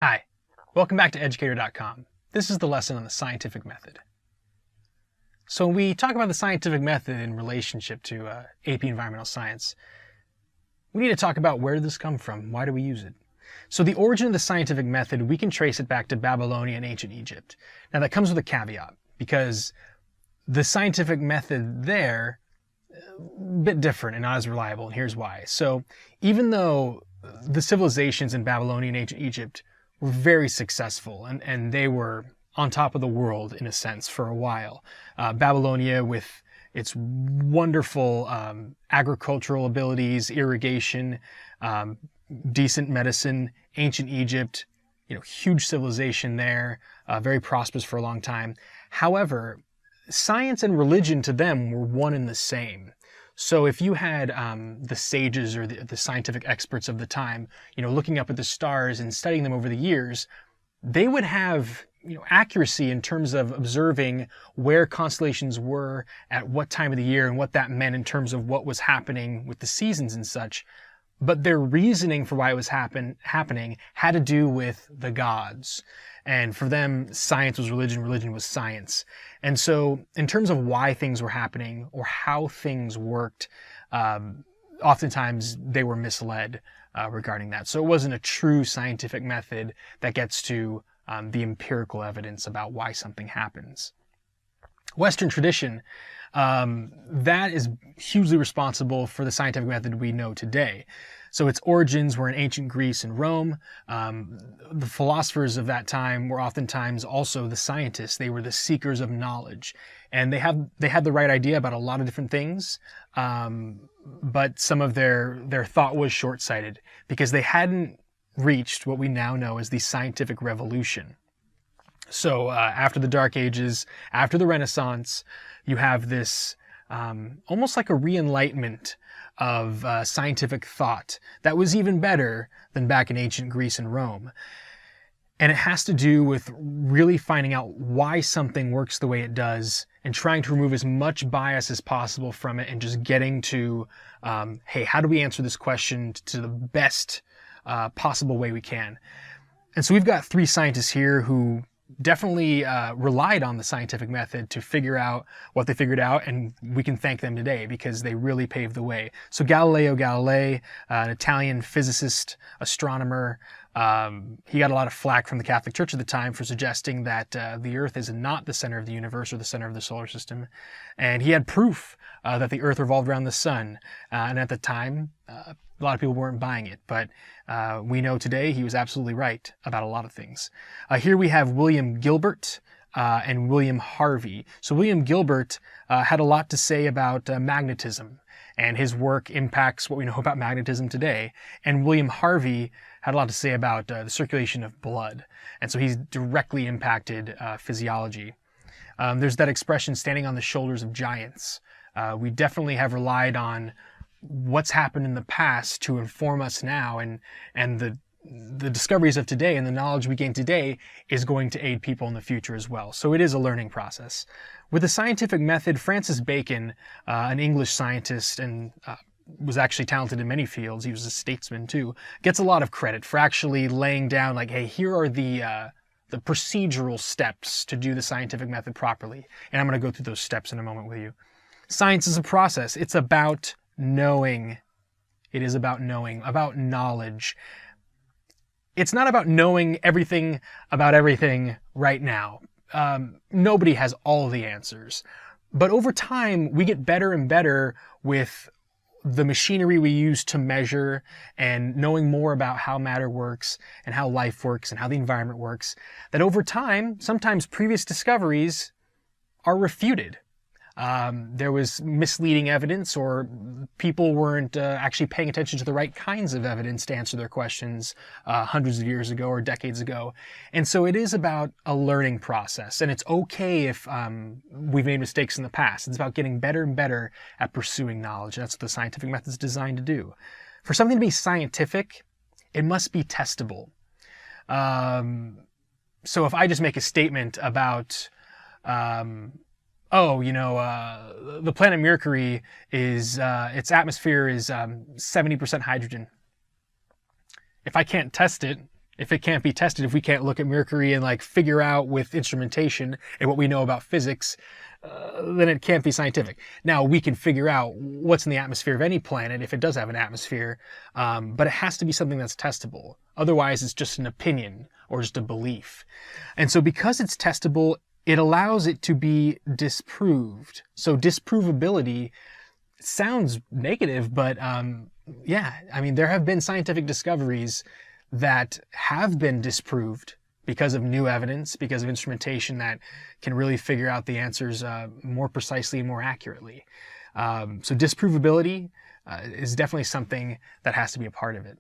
Hi, welcome back to Educator.com. This is the lesson on the scientific method. So when we talk about the scientific method in relationship to AP Environmental Science, we need to talk about where did this come from? Why do we use it? So the origin of the scientific method, we can trace it back to Babylonia and ancient Egypt. Now that comes with a caveat, because the scientific method there, a bit different and not as reliable, and here's why. So even though the civilizations in Babylonia and ancient Egypt were very successful, and they were on top of the world in a sense for a while. Babylonia with its wonderful agricultural abilities, irrigation, decent medicine, ancient Egypt, huge civilization there, very prosperous for a long time. However, science and religion to them were one and the same. So if you had the sages or the scientific experts of the time, looking up at the stars and studying them over the years, they would have accuracy in terms of observing where constellations were at what time of the year and what that meant in terms of what was happening with the seasons and such. But their reasoning for why it was happening had to do with the gods. And for them, science was religion, religion was science. And so in terms of why things were happening or how things worked, oftentimes they were misled regarding that. So it wasn't a true scientific method that gets to the empirical evidence about why something happens. Western tradition, that is hugely responsible for the scientific method we know today. So its origins were in ancient Greece and Rome. The philosophers of that time were oftentimes also the scientists. They were the seekers of knowledge. And they had the right idea about a lot of different things, but some of their thought was short-sighted because they hadn't reached what we now know as the scientific revolution. So after the Dark Ages, after the Renaissance, you have this almost like a re-enlightenment of scientific thought that was even better than back in ancient Greece and Rome. And it has to do with really finding out why something works the way it does and trying to remove as much bias as possible from it and just getting to, hey, how do we answer this question to the best possible way we can? And so we've got three scientists here who definitely relied on the scientific method to figure out what they figured out, and we can thank them today because they really paved the way. So Galileo Galilei, an Italian physicist, astronomer, he got a lot of flack from the Catholic Church at the time for suggesting that the Earth is not the center of the universe or the center of the solar system, and he had proof that the Earth revolved around the sun, and at the time a lot of people weren't buying it, but we know today he was absolutely right about a lot of things. Here we have William Gilbert and William Harvey. So William Gilbert had a lot to say about magnetism, and his work impacts what we know about magnetism today. And William Harvey had a lot to say about the circulation of blood, and so he's directly impacted physiology. There's that expression, standing on the shoulders of giants. We definitely have relied on what's happened in the past to inform us now, and the discoveries of today and the knowledge we gain today is going to aid people in the future as well. So it is a learning process. With the scientific method, Francis Bacon, an English scientist and was actually talented in many fields, he was a statesman too, gets a lot of credit for actually laying down like, hey, here are the procedural steps to do the scientific method properly. And I'm going to go through those steps in a moment with you. Science is a process. It's about knowing. It is about knowing, about knowledge. It's not about knowing everything about everything right now. Nobody has all the answers. But over time, we get better and better with the machinery we use to measure and knowing more about how matter works and how life works and how the environment works, that over time, sometimes previous discoveries are refuted. There was misleading evidence, or people weren't actually paying attention to the right kinds of evidence to answer their questions hundreds of years ago or decades ago. And so it is about a learning process, and it's okay if we've made mistakes in the past. It's about getting better and better at pursuing knowledge. That's what the scientific method is designed to do. For something to be scientific, it must be testable. So if I just make a statement about the planet Mercury is, its atmosphere is 70% hydrogen. If I can't test it, If it can't be tested, if we can't look at Mercury and like figure out with instrumentation and what we know about physics, then it can't be scientific. Now, we can figure out what's in the atmosphere of any planet if it does have an atmosphere, but it has to be something that's testable. Otherwise, it's just an opinion or just a belief. And so because it's testable, it allows it to be disproved. So disprovability sounds negative, but yeah, I mean, there have been scientific discoveries that have been disproved because of new evidence, because of instrumentation that can really figure out the answers more precisely and more accurately. So disprovability is definitely something that has to be a part of it.